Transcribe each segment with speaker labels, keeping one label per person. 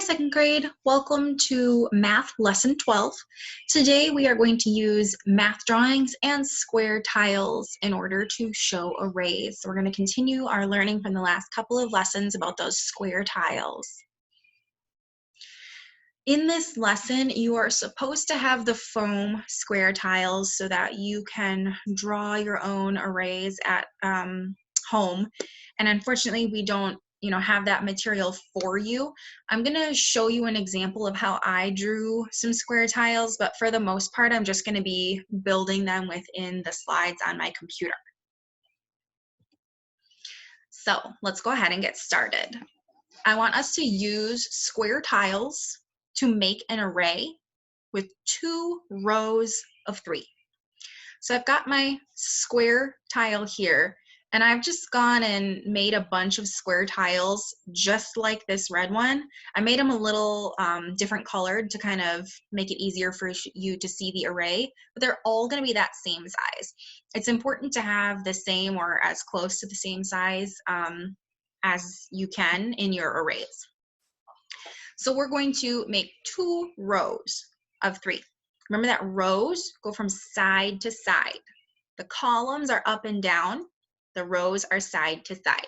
Speaker 1: second grade. Welcome to Math Lesson 12. Today we are going to use math drawings and square tiles in order to show arrays. So we're going to continue our learning from the last couple of lessons about those square tiles. In this lesson, you are supposed to have the foam square tiles so that you can draw your own arrays at home. And unfortunately, we don't have that material for you. I'm going to show you an example of how I drew some square tiles, but for the most part, I'm just going to be building them within the slides on my computer. So let's go ahead and get started. I want us to use square tiles to make an array with 2 rows of 3. So I've got my square tile here, and I've just gone and made a bunch of square tiles just like this red one. I made them a little different colored to kind of make it easier for you to see the array, but they're all going to be that same size. It's important to have the same or as close to the same size as you can in your arrays. So we're going to make 2 rows of 3. Remember that rows go from side to side. The columns are up and down. The rows are side to side.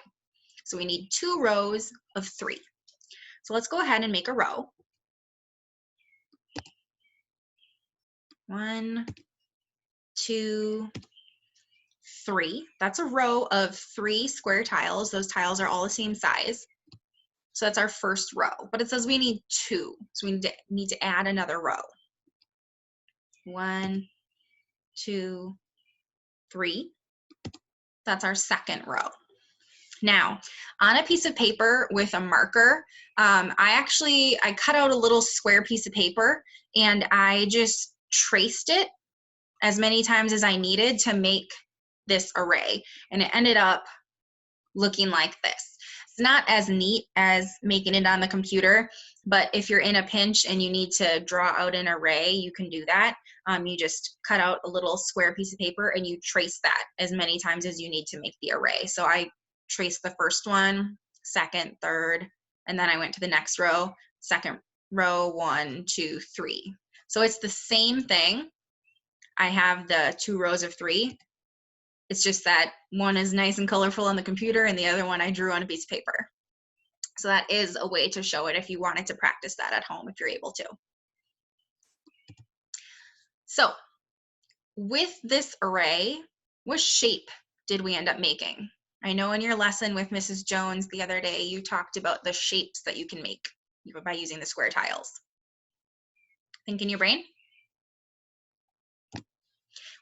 Speaker 1: So we need 2 rows of 3. So let's go ahead and make a row. 1, 2, 3. That's a row of 3 square tiles. Those tiles are all the same size. So that's our first row, but it says we need 2. So we need to add another row. 1, 2, 3. That's our second row. Now, on a piece of paper with a marker, I cut out a little square piece of paper and I just traced it as many times as I needed to make this array. And it ended up looking like this. It's not as neat as making it on the computer, but if you're in a pinch and you need to draw out an array, you can do that. You just cut out a little square piece of paper and you trace that as many times as you need to make the array. So I traced the first one, second, third, and then I went to the next row, second row, 1, 2, 3. So it's the same thing. I have the 2 rows of 3. It's just that one is nice and colorful on the computer and the other one I drew on a piece of paper. So that is a way to show it if you wanted to practice that at home, if you're able to. So with this array, what shape did we end up making? I know in your lesson with Mrs. Jones the other day, you talked about the shapes that you can make by using the square tiles. Think in your brain.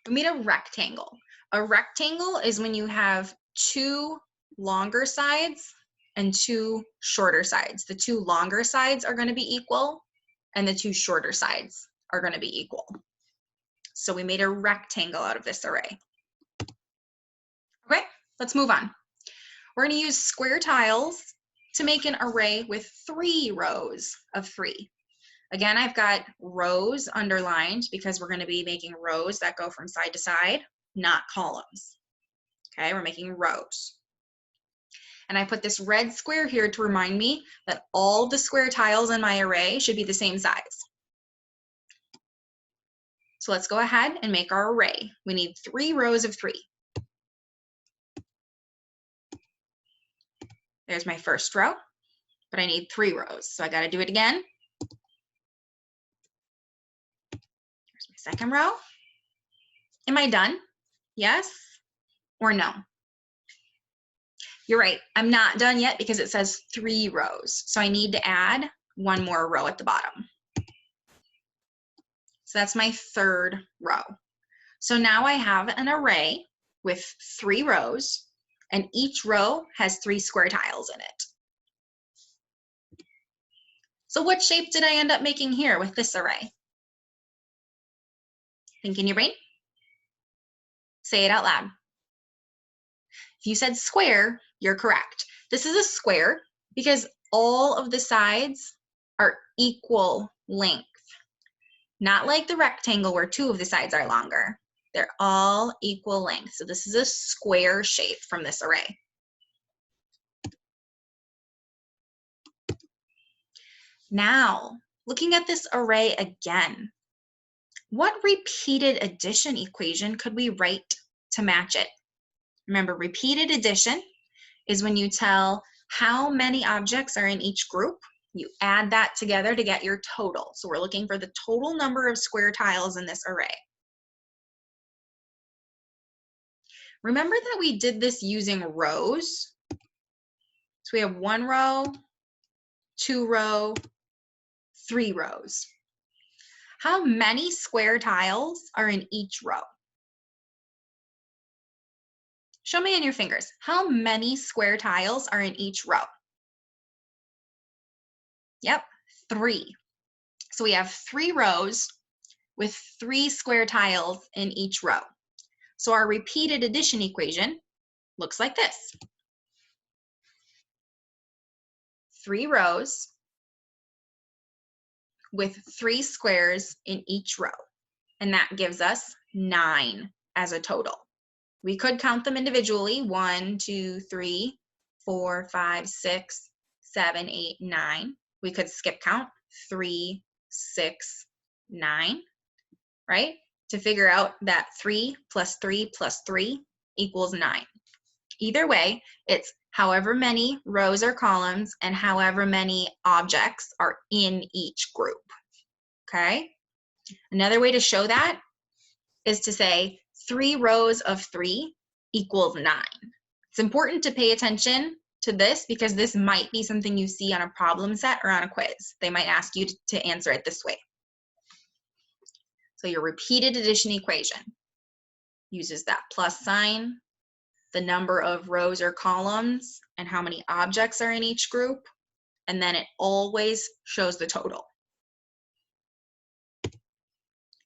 Speaker 1: We made a rectangle. A rectangle is when you have 2 longer sides and 2 shorter sides. The 2 longer sides are going to be equal and the 2 shorter sides are going to be equal. So we made a rectangle out of this array. Okay, let's move on. We're going to use square tiles to make an array with 3 rows of 3. Again, I've got rows underlined because we're going to be making rows that go from side to side, not columns. Okay, we're making rows. And I put this red square here to remind me that all the square tiles in my array should be the same size. So let's go ahead and make our array. We need 3 rows of 3. There's my first row, but I need 3 rows. So I got to do it again. Here's my second row. Am I done? Yes or no? You're right. I'm not done yet because it says 3 rows. So I need to add 1 more row at the bottom. So that's my 3rd row. So now I have an array with 3 rows, and each row has 3 square tiles in it. So what shape did I end up making here with this array? Think in your brain. Say it out loud. If you said square, you're correct. This is a square because all of the sides are equal length. Not like the rectangle where 2 of the sides are longer. They're all equal length. So this is a square shape from this array. Now, looking at this array again, what repeated addition equation could we write to match it? Remember, repeated addition is when you tell how many objects are in each group. You add that together to get your total. So we're looking for the total number of square tiles in this array. Remember that we did this using rows? So we have 1 row, 2 row, 3 rows. How many square tiles are in each row? Show me on your fingers. How many square tiles are in each row? Yep, 3. So we have 3 rows with 3 square tiles in each row. So our repeated addition equation looks like this. 3 rows with 3 squares in each row. And that gives us 9 as a total. We could count them individually, 1, 2, 3, 4, 5, 6, 7, 8, 9. We could skip count, 3, 6, 9, right? To figure out that 3 plus 3 plus 3 equals 9. Either way, it's however many rows or columns and however many objects are in each group, okay? Another way to show that is to say 3 rows of 3 equals 9. It's important to pay attention to this because this might be something you see on a problem set or on a quiz. They might ask you to answer it this way. So your repeated addition equation uses that plus sign, the number of rows or columns, and how many objects are in each group, and then it always shows the total.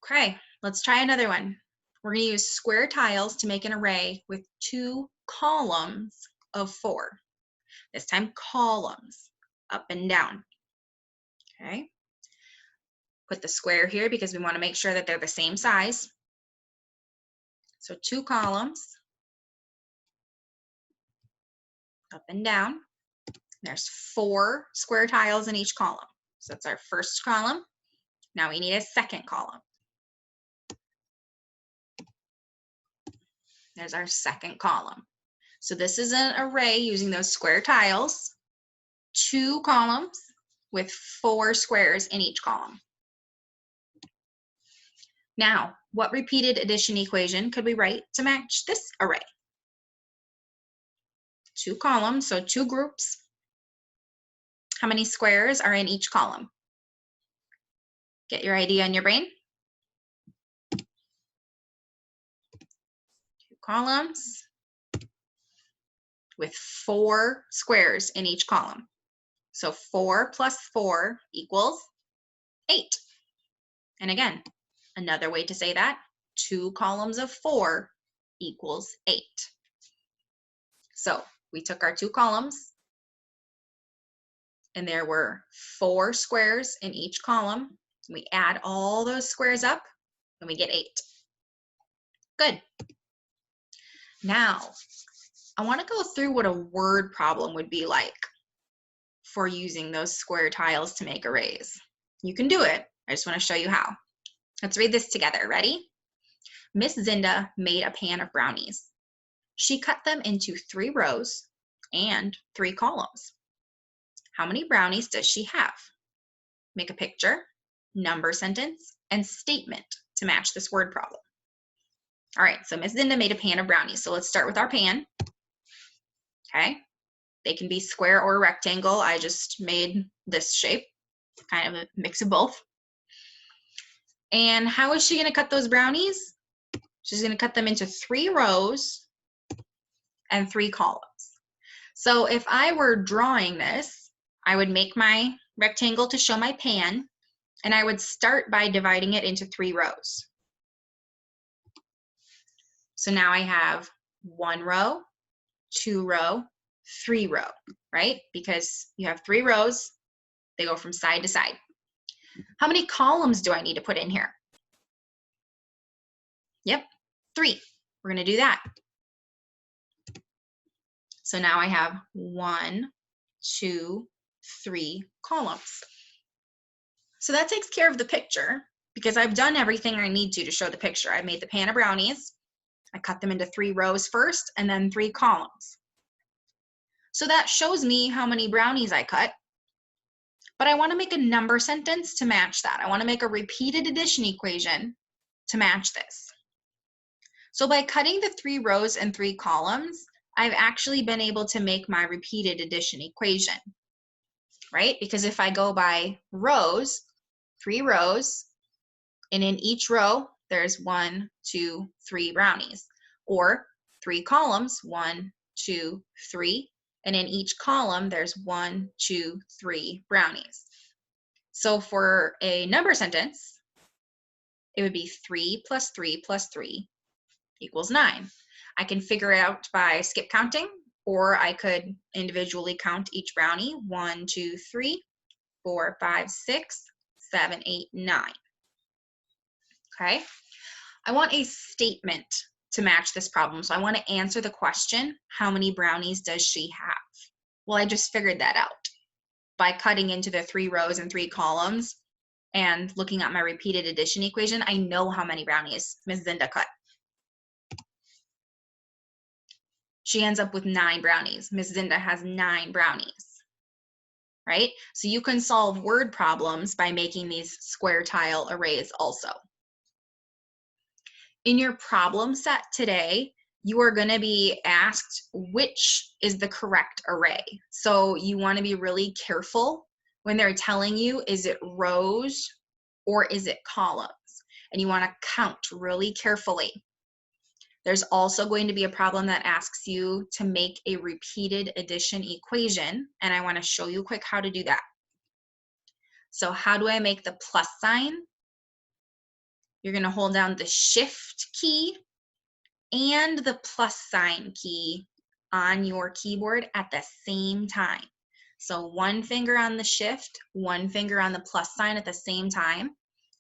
Speaker 1: Okay, let's try another one. We're going to use square tiles to make an array with 2 columns of 4. This time columns, up and down. Okay. Put the square here because we want to make sure that they're the same size. So 2 columns, up and down. There's 4 square tiles in each column. So that's our first column. Now we need a second column. There's our second column. So this is an array using those square tiles, 2 columns with 4 squares in each column. Now, what repeated addition equation could we write to match this array? 2 columns, so 2 groups. How many squares are in each column? Get your idea in your brain. 2 columns with 4 squares in each column. So 4 plus 4 equals 8. And again, another way to say that, 2 columns of 4 equals 8. So we took our 2 columns, and there were 4 squares in each column. We add all those squares up, and we get 8. Good. Now, I want to go through what a word problem would be like for using those square tiles to make arrays. You can do it. I just want to show you how. Let's read this together. Ready? Miss Zinda made a pan of brownies. She cut them into 3 rows and 3 columns. How many brownies does she have? Make a picture, number sentence, and statement to match this word problem. All right, so Miss Zinda made a pan of brownies. So let's start with our pan. Okay, they can be square or rectangle. I just made this shape, kind of a mix of both. And how is she going to cut those brownies? She's going to cut them into 3 rows and 3 columns. So if I were drawing this, I would make my rectangle to show my pan, and I would start by dividing it into 3 rows. So now I have 1 row, 2 row, 3 row, right? Because you have 3 rows, they go from side to side. How many columns do I need to put in here? Yep, 3. We're going to do that. So now I have 1, 2, 3 columns. So that takes care of the picture because I've done everything I need to show the picture. I made the pan of brownies. I cut them into 3 rows first and then 3 columns. So that shows me how many brownies I cut. But I want to make a number sentence to match that. I want to make a repeated addition equation to match this. So by cutting the 3 rows and 3 columns, I've actually been able to make my repeated addition equation, right? Because if I go by rows, 3 rows, and in each row, there's 1, 2, 3 brownies. Or 3 columns, 1, 2, 3, and in each column, there's 1, 2, 3 brownies. So for a number sentence, it would be 3 plus 3 plus 3 equals 9. I can figure it out by skip counting, or I could individually count each brownie. 1, 2, 3, 4, 5, 6, 7, 8, 9. Okay? I want a statement to match this problem. So I want to answer the question, how many brownies does she have? Well, I just figured that out by cutting into the 3 rows and 3 columns and looking at my repeated addition equation. I know how many brownies Ms. Zinda cut. She ends up with 9 brownies. Ms. Zinda has 9 brownies, right? So you can solve word problems by making these square tile arrays also. In your problem set today, you are going to be asked which is the correct array. So you want to be really careful when they're telling you, is it rows or is it columns? And you want to count really carefully. There's also going to be a problem that asks you to make a repeated addition equation, and I want to show you quick how to do that. So how do I make the plus sign? You're going to hold down the shift key and the plus sign key on your keyboard at the same time. So one finger on the shift, one finger on the plus sign at the same time,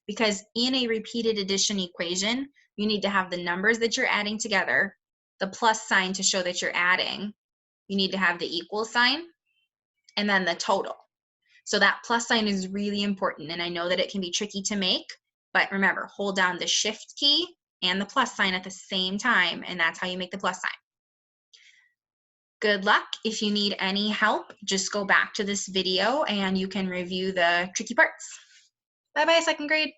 Speaker 1: because in a repeated addition equation, you need to have the numbers that you're adding together, the plus sign to show that you're adding, you need to have the equal sign, and then the total. So that plus sign is really important, and I know that it can be tricky to make, but remember, hold down the shift key and the plus sign at the same time, and that's how you make the plus sign. Good luck. If you need any help, just go back to this video and you can review the tricky parts. Bye-bye, second grade.